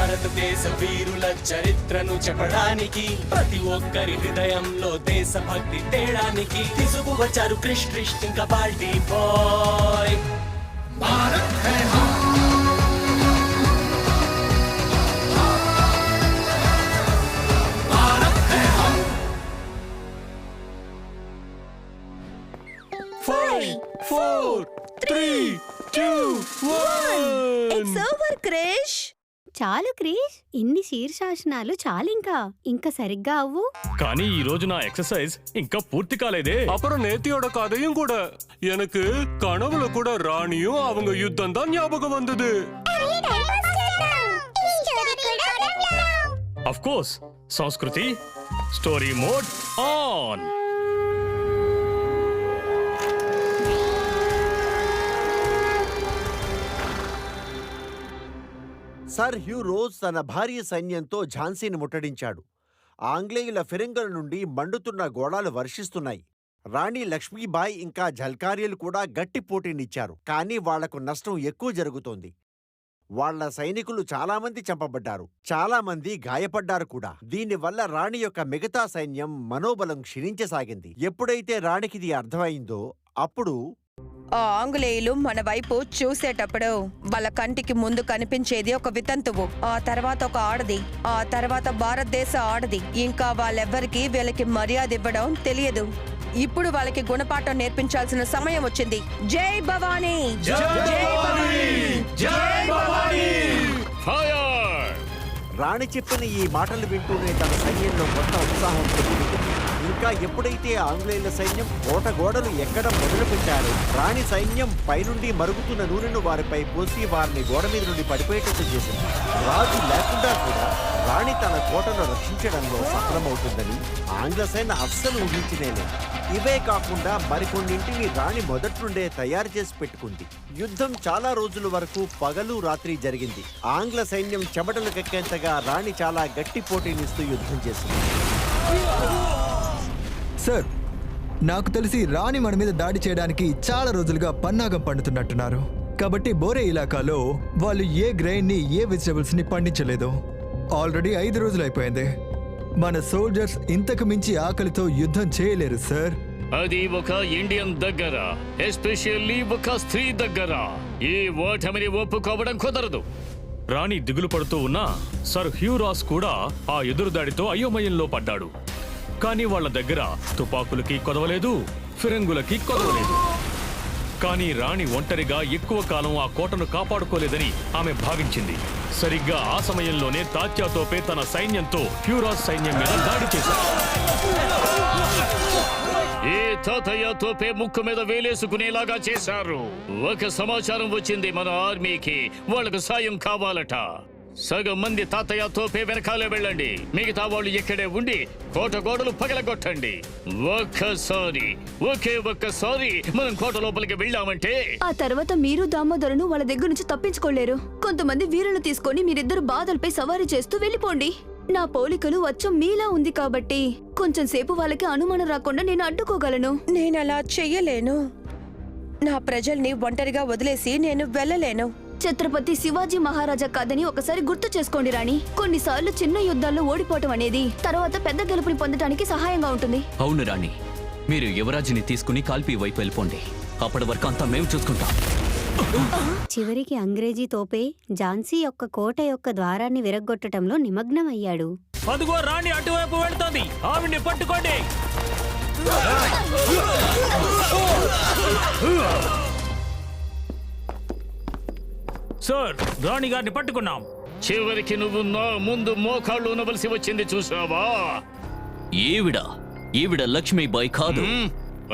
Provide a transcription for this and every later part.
భారతదేశ వీరుల చరిత్రను చెప్పడానికి, ప్రతి ఒక్కరి హృదయంలో దేశభక్తి తేడానికి తీసుకువచ్చారు క్రిష్ ఇంకా బాల్టీ బాయ్. భారత్ హై హమ్. భారత్ హై హమ్. 5 4 3 2 1. It's over Krish. చాలు క్రిష్, ఇన్ని శీర్షాసనాలు చాలింకా. ఇంకా సరిగ్గా అవ్వు. కానీ ఈ రోజు నా ఎక్సర్సైజ్ ఇంకా పూర్తి కాలేదే. அப்புறம் நேத்தியோட கதையும் கூட. எனக்கு கனவுல கூட ராணியும் அவங்க யுத்தம் தான் ஞாபகம் வந்தது. ఆఫ్ కోర్స్, సంస్కృతి story mode on. Sir Hugh Rose తన భారీ సైన్యంతో ఝాన్సీని ముట్టడించాడు. ఆంగ్లేయుల ఫిరంగుల నుండి మండుతున్న గోళాలు వర్షిస్తున్నాయి. రాణి లక్ష్మీబాయి ఇంకా ఝల్కారీలు కూడా గట్టి పోటీనిచ్చారు. కానీ వాళ్లకు నష్టం ఎక్కువ జరుగుతోంది. వాళ్ల సైనికులు చాలామంది చంపబడ్డారు, చాలామంది గాయపడ్డారు కూడా. దీనివల్ల రాణి యొక్క మిగతా సైన్యం మనోబలం క్షీణించసాగింది. ఎప్పుడైతే రాణికిది అర్థమైందో అప్పుడు ఆ ఆంగ్లేయులు మన వైపు చూసేటప్పుడు వాళ్ళ కంటికి ముందు కనిపించేది ఒక వితంతువు, ఆ తర్వాత ఒక ఆడది, ఆ తర్వాత భారతదేశ ఆడది. ఇంకా వాళ్ళెవ్వరికి వీళ్ళకి మర్యాద ఇవ్వడం తెలియదు. ఇప్పుడు వాళ్ళకి గుణపాఠం నేర్పించాల్సిన సమయం వచ్చింది. జై భవానీ! రాణి చెప్పిన ఈ మాటలు వింటూనే తన సైన్యంలో కొత్త ఉత్సాహం పెరిగింది. ఇంకా ఎప్పుడైతే ఆంగ్లేయుల సైన్యం కోట గోడలు ఎక్కడం మొదలుపెట్టారో, రాణి సైన్యం పైనుండి మరుగుతున్న నూనెను వారిపై పోసి వారిని గోడ మీద నుండి పడిపోయేటట్టు చేసింది. రాజు లేకుండా కూడా రాణి తన కోటను రక్షించడంలో సఫలమవుతుందని ఆంగ్ల సైన్యం అస్సలు ఊహించలేదు. ఇవే కాకుండా మరికొన్నింటిని రాణి మొదటి నుండే తయారు చేసి పెట్టుకుంది. యుద్ధం చాలా రోజుల వరకు పగలు రాత్రి జరిగింది. ఆంగ్ల సైన్యం చెమటలు కక్కేంతగా రాణి చాలా గట్టి పోటీనిస్తూ యుద్ధం చేసింది. సార్, నాకు తెలిసి రాణి మన మీద దాడి చేయడానికి చాలా రోజులుగా పన్నాగం పండుతున్నట్టున్నారు. కాబట్టి బోరే ఇలాకాలో వాళ్ళు ఏ గ్రెయిన్ ని, ఏ వెజిటబుల్స్ ని పండించలేదు. ఆల్రెడీ 5 రోజులు అయిపోయింది. మన సోల్జర్స్ ఇంతకు మించి ఆకలితో యుద్ధం చేయలేరు సార్. అది ఒక ఇండియన్ దగ్గర, ఎస్పెషల్లీ ఒక స్త్రీ దగ్గర ఈ ఓటమిని ఒప్పుకోవడం కుదరదు. రాణి దిగులు పడుతూ ఉన్నా సర్ హ్యూ రాస్ కూడా ఆ ఎదురుదాడితో అయోమయంలో పడ్డాడు. కానీ వాళ్ళ దగ్గర తుపాకులకి కొదవలేదు, ఫిరంగులకి కొదవలేదు. కానీ రాణి ఒంటరిగా ఎక్కువ కాలం ఆ కోటను కాపాడుకోలేదని ఆమె భావించింది. సరిగ్గా ఆ సమయంలోనే తాత్యా తోపే తన సైన్యంతో హ్యూరాస్ సైన్యం మీద దాడి చేశాడు. ఏ తాతయ్య తోపే ముక్కు మీద వేలేసుకునేలాగా చేశారు. ఒక సమాచారం వచ్చింది మన ఆర్మీకి, వాళ్ళకు సాయం కావాలట. సగం మంది తాతయ్య తోపే వెనకాలే వెళ్ళండి, మిగతా వాళ్ళు ఇక్కడే ఉండి కోట గోడలు పగలగొట్టండి. ఒక్కసారి మనం కోట లోపలికి వెళ్ళామంటే ఆ తర్వాత మీరు దామోదరును వాళ్ళ దగ్గర నుంచి తప్పించుకోలేరు. కొంతమంది వీరులు తీసుకొని మీరిద్దరు బాధలపై సవారీ చేస్తూ వెళ్ళిపోండి. నా పోలికలు వచ్చం మీలా ఉంది కాబట్టి కొంచెం సేపు వాళ్ళకి అనుమానం రాకుండా నేను అడ్డుకోగలను. నేనలా చెయ్యలేను. నా ప్రజల్ని ఒంటరిగా వదిలేసి నేను వెళ్ళలేను. ఛత్రపతి శివాజీ మహారాజా కాదని ఒకసారి గుర్తు చేసుకోండి రాణి. కొన్నిసార్లు చిన్న యుద్ధాల్లో ఓడిపోవటం అనేది తర్వాత పెద్ద గెలుపుని పొందడానికి సహాయంగా ఉంటుంది. అవును రాణి, మీరు యువరాజుని తీసుకుని కాల్పి వైపు వెళ్ళిపోండి. అప్పటి వరకు అంతా మేము చూసుకుంటాం. చివరికి అంగ్రేజీ తోపే ఝాన్సీ యొక్క కోట యొక్క ద్వారాన్ని విరగ్గొట్టడంలో నిమగ్నమయ్యాడు. అదుగో రాణి అటువైపు వెళ్తోంది, ఆవిడ్ని పట్టుకోండి. సార్, రాణి గారిని పట్టుకున్నాం. చివరికి నువ్వు నా ముందు మోకాళ్ళు ఉండవలసి వచ్చింది, చూసావా? ఈవిడ లక్ష్మీబాయి కాదు.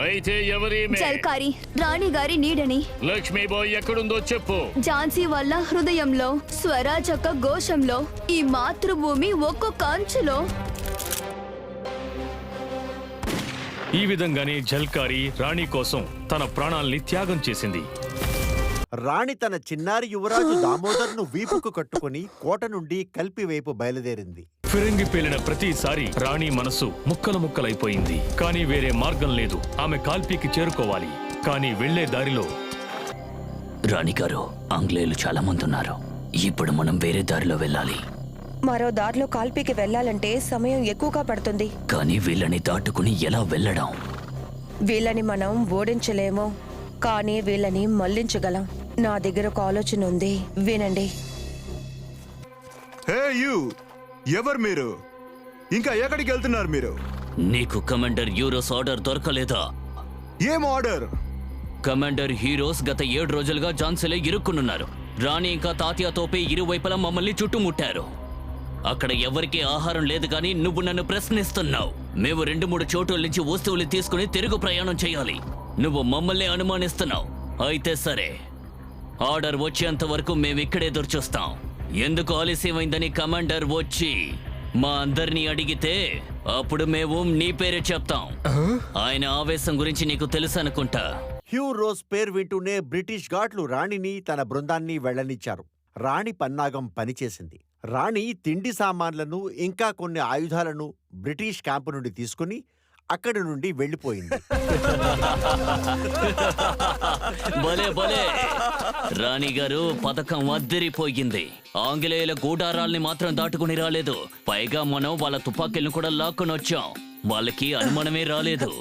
అయితే ఎవరేమే? జల్కారి, రాణి గారి నీడని. లక్ష్మీబాయి ఎక్కడుందో చెప్పు. ఝాన్సీ వాళ్ళ హృదయంలో, స్వరాజక ఘోషంలో, ఈ మాతృభూమి ఒక్కొక్క అంచులో. ఈ విధంగానే జల్కారి రాణి కోసం తన ప్రాణాల్ని త్యాగం చేసింది. రాణి తన చిన్నారి యువరాజు దామోదర్ను వీపుకు కట్టుకుని కోట నుండి కల్పి వైపు బయలుదేరింది. ఫిరంగి పేలిన ప్రతిసారి రాణి మనసు ముక్కలు ముక్కలైపోయింది. కానీ వేరే మార్గం లేదు, ఆమె కాల్పీకి చేరుకోవాలి. కానీ వెళ్లే దారిలో రాణిగారు, ఆంగ్లేయులు చాలా మంది ఉన్నారు. ఇప్పుడు మనం వేరే దారిలో వెళ్ళాలి. మరో దారిలో కాల్పీకి వెళ్ళాలంటే సమయం ఎక్కువగా పడుతుంది. కానీ వీళ్ళని దాటుకుని ఎలా వెళ్ళడం? వీళ్ళని మనం ఓడించలేము, కానీ వీళ్ళని మళ్లించగలం. నా దగ్గర ఒక ఆలోచన ఉంది, వినండి. హే యు, ఎవరు మీరు? ఇంకా ఎక్కడికి వెళ్తున్నారు మీరు? నీకు కమాండర్ యూరోస్ ఆర్డర్ దొరకలేదా? ఏం ఆర్డర్? కమాండర్ హీరోస్ గత 7 రోజులుగా ఝాన్సీలో ఇరుక్కునున్నారు. రాణి ఇంకా తాత్యా తోపే ఇరువైపులా మమ్మల్ని చుట్టుముట్టారు. అక్కడ ఎవరికీ ఆహారం లేదు, కానీ నువ్వు నన్ను ప్రశ్నిస్తున్నావు. మేము 2-3 చోట్ల నుంచి వస్తువులు తీసుకుని తిరుగు ప్రయాణం చేయాలి. నువ్వు మమ్మల్ని అనుమానిస్తున్నావు. అయితే సరే, ఆర్డర్ వచ్చేంత వరకు మేమిక్కడే ఎదురుచూస్తాం. ఎందుకు ఆలస్యమైందని కమాండర్ వచ్చి మా అందరినీ అడిగితే అప్పుడు మేము నీ పేరే చెప్తాం. ఆయన ఆవేశం గురించి నీకు తెలుసు అనుకుంటా. హ్యూ రోజ్ పేరు వింటూనే బ్రిటిష్ గార్డ్లు రాణిని తన బృందాన్ని వెళ్లనిచ్చారు. రాణి పన్నాగం పనిచేసింది. రాణి తిండి సామాన్లను ఇంకా కొన్ని ఆయుధాలను బ్రిటిష్ క్యాంపు నుండి తీసుకుని అక్కడి నుండి వెళ్లిపోయింది. భలే భలే, రాణి గారు పథకం అద్దరిపోయింది. ఆంగ్లేయుల గూడారాల్ని మాత్రం దాటుకుని రాలేదు, పైగా మనం వాళ్ళ తుపాకీలను కూడా లాక్కుని వచ్చాం. వాళ్ళకి అనుమానమే రాలేదు.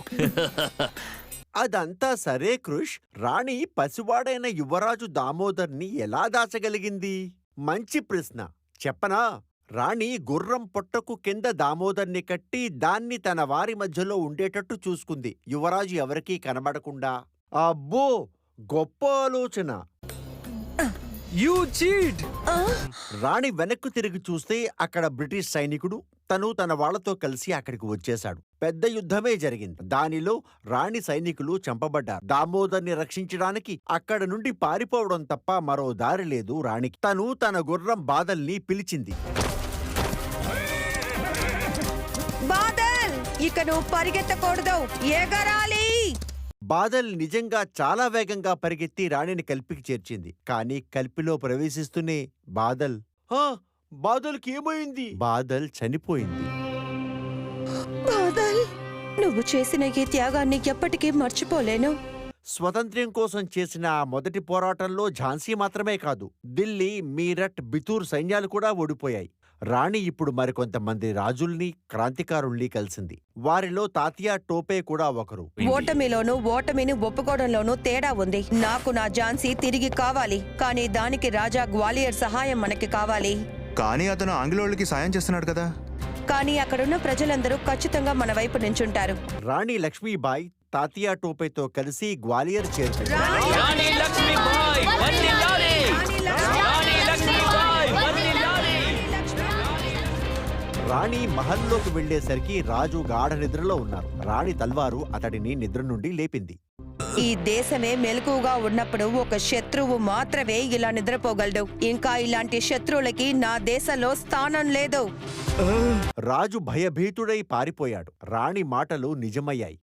అదంతా సరే కృష్, రాణి పసివాడైన యువరాజు దామోదర్ని ఎలా దాచగలిగింది? మంచి ప్రశ్న. చెప్పనా? రాణి గుర్రం పొట్టకు కింద దామోదర్ని కట్టి దాన్ని తన వారి మధ్యలో ఉండేటట్టు చూసుకుంది, యువరాజు ఎవరికీ కనబడకుండా. అబ్బో, గొప్ప ఆలోచన. You cheat! రాణి వెనక్కు తిరిగి చూస్తే అక్కడ బ్రిటిష్ సైనికుడు తను తన వాళ్లతో కలిసి అక్కడికి వచ్చేశాడు. పెద్ద యుద్ధమే జరిగింది. దానిలో రాణి సైనికులు చంపబడ్డారు. దామోదర్ని రక్షించడానికి అక్కడ నుండి పారిపోవడం తప్ప మరో దారి లేదు రాణికి. తను తన గుర్రం బాదల్ని పిలిచింది. బాదల్, ఇక నువ్వు పరిగెత్తకూడదు, ఎగరాలి. బాదల్ నిజంగా చాలా వేగంగా పరిగెత్తి రాణిని కల్పికి చేర్చింది. కానీ కల్పిలో ప్రవేశిస్తూనే బాదల్కి ఏమైంది? బాదల్ చనిపోయింది. బాదల్, నువ్వు చేసిన ఈ త్యాగాన్ని ఎప్పటికీ మర్చిపోలేను. స్వతంత్ర్యం కోసం చేసిన ఆ మొదటి పోరాటంలో ఝాన్సీ మాత్రమే కాదు, ఢిల్లీ, మీరట్, బితూర్ సైన్యాలు కూడా ఓడిపోయాయి. రాణి ఇప్పుడు మరికొంతమంది రాజుల్ని, క్రాంతికారుల్ని కలిసింది. వారిలో తాత్యా టోపే కూడా ఒకరు. ఓటమిలోనూ ఓటమిని ఒప్పుకోవడంలోనూ తేడా ఉంది. నాకు నా ఝాన్సీ తిరిగి కావాలి, కానీ దానికి రాజా గ్వాలియర్ సహాయం మనకి కావాలి. కానీ అతను ఆంగ్లేయులకి సాయం చేస్తున్నాడు కదా. కానీ అక్కడున్న ప్రజలందరూ ఖచ్చితంగా మన వైపు నించుంటారు. రాణి లక్ష్మీబాయి తాత్యా టోపేతో కలిసి గ్వాలియర్ చేరుకుంది. రాణి లక్ష్మీబాయి వర్ధిల్లాలి! రాణి లక్ష్మీబాయి వర్ధిల్లాలి! రాణి మహల్లోకి వెళ్లేసరికి రాజు గాఢ నిద్రలో ఉన్నారు. రాణి తల్వారు అతడిని నిద్ర నుండి లేపింది. ఈ దేశమే మెలకుగా ఉన్నప్పుడు ఒక శత్రువు మాత్రమే ఇలా నిద్రపోగలడు. ఇంకా ఇలాంటి శత్రువులకి నా దేశంలో స్థానం లేదు. రాజు భయభీతుడై పారిపోయాడు. రాణి మాటలు నిజమయ్యాయి.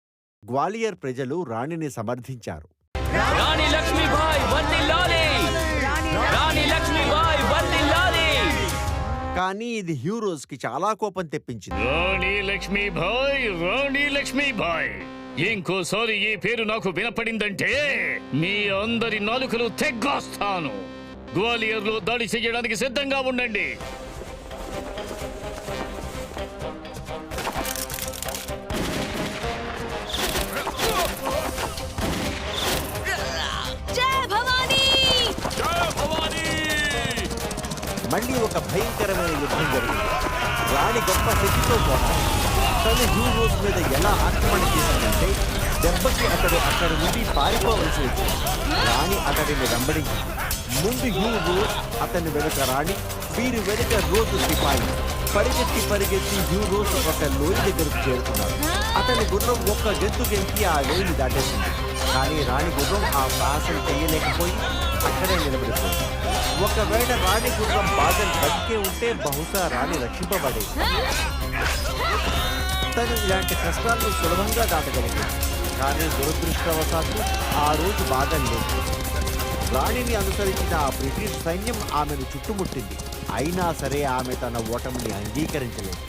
గ్వాలియర్ ప్రజలు రాణిని సమర్థించారు. రాణి లక్ష్మీబాయి వర్ధిల్లాలి! రాణి లక్ష్మీబాయి వర్ధిల్లాలి! కానీ ఇది హ్యూరోస్ కి చాలా కోపం తెప్పించింది. రాణి లక్ష్మీబాయి, రాణి లక్ష్మీబాయి, ఇంకోసారి ఈ పేరు నాకు వినపడిందంటే మీ అందరి నాలుకలు తెగ్గొస్తాను. గ్వాలియర్లో దాడి చెయ్యడానికి సిద్ధంగా ఉండండి. మళ్ళీ ఒక భయంకరమైన యుద్ధం జరిగింది. రాణి గొప్ప శక్తితో పోరాడు. తను హ్యూరోస్ మీద ఎలా ఆక్రమణ చేసిందంటే దెబ్బకి అతడు అక్కడి నుండి పారిపోవలసి వచ్చింది. రాణి అతడిని వెంబడించింది. ముందు హ్యూరోస్, అతని వెనుక రాణి, వీరి వెనుక రోజు సిపాయి. పరిగెత్తి హ్యూరోస్ ఒక లోయ దగ్గరకు చేరుకున్నాడు. అతని గుర్రం ఒక్క గెంతు గెంతి ఆ లోయని దాటేసింది. కానీ రాణి గుర్రం ఆ సాహసం చేయలేకపోయి అక్కడే నిలబడిపోయింది. ఒకవేళ రాణి గుర్రం బాదల్ బతికే ఉంటే బహుశా రాణి రక్షింపబడేది. తను ఇలాంటి కష్టాలను సులభంగా దాటగలిగింది. కానీ దురదృష్టవశాత్తు ఆ రోజు బాదల్ లేదు. రాణిని అనుసరించిన ఆ బ్రిటిష్ సైన్యం ఆమెను చుట్టుముట్టింది. అయినా సరే ఆమె తన ఓటమిని అంగీకరించలేదు.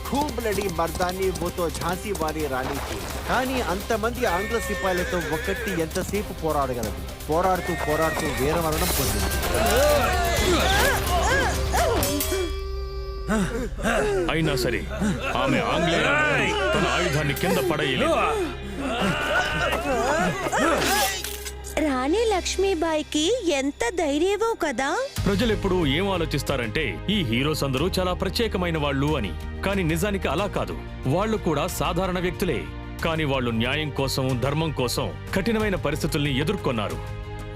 ఖూబ్ లడి మర్దాని ఓతో ఝాన్సీ వారి రాణి థీ. కానీ అంతమంది ఆంగ్ల సిపాయిలతో ఒక్కటి ఎంతసేపు పోరాడగలదు? పోరాడుతూ వీరమరణం పొందింది. అయినా సరే ఆమె ఆంగ్లేయ తన ఆయుధాన్ని కింద పడేయలేదు. రాణి లక్ష్మీబాయికి ఎంత ధైర్యమో కదా. ప్రజలెప్పుడు ఏం ఆలోచిస్తారంటే ఈ హీరోస్ అందరూ చాలా ప్రత్యేకమైన వాళ్ళు అని. కానీ నిజానికి అలా కాదు. వాళ్ళు కూడా సాధారణ వ్యక్తులే. కానీ వాళ్ళు న్యాయం కోసం, ధర్మం కోసం కఠినమైన పరిస్థితుల్ని ఎదుర్కొన్నారు.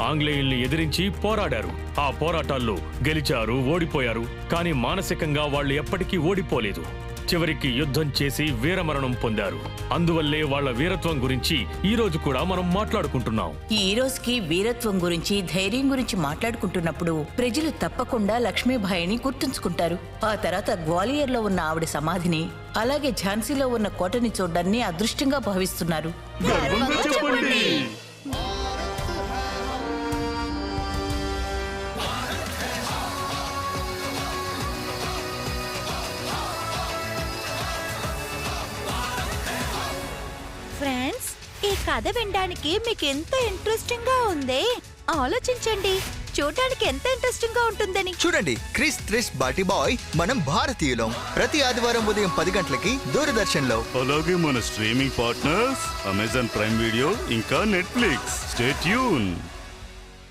ఆంగ్లేయుల్ని ఎదిరించి పోరాడారు. ఆ పోరాటాల్లో గెలిచారు, ఓడిపోయారు. కానీ మానసికంగా వాళ్ళు ఎప్పటికీ ఓడిపోలేదు. చివరికి యుద్ధం చేసి వీరమరణం పొందారు. అందువల్లే వాళ్ళ వీరత్వం గురించి ఈ రోజు కూడా మనం మాట్లాడుకుంటున్నాం. ఈ రోజుకి వీరత్వం గురించి, ధైర్యం గురించి మాట్లాడుకుంటున్నప్పుడు ప్రజలు తప్పకుండా లక్ష్మీబాయిని గుర్తుంచుకుంటారు. ఆ తర్వాత గ్వాలియర్లో ఉన్న ఆవిడ సమాధిని, అలాగే ఝాన్సీలో ఉన్న కోటని చూడ్డాన్ని అదృష్టంగా భావిస్తున్నారు. ఫ్రెండ్స్, ఈ కథ వినడానికి మీకు ఎంత ఇంట్రెస్టింగ్ గా ఉంది. ఆలోచించండి, చూడడానికి ఎంత ఇంట్రెస్టింగ్ గా ఉంటుందని. చూడండి, క్రిస్ త్రిస్ బాటి బాయ్ మనం భారతీయులం. ప్రతి ఆదివారం ఉదయం 10 గంటలకి దూరదర్శన్ లో. అలాగే మన streaming partners Amazon prime video ఇంకా నెట్ఫ్లిక్స్. Stay tune.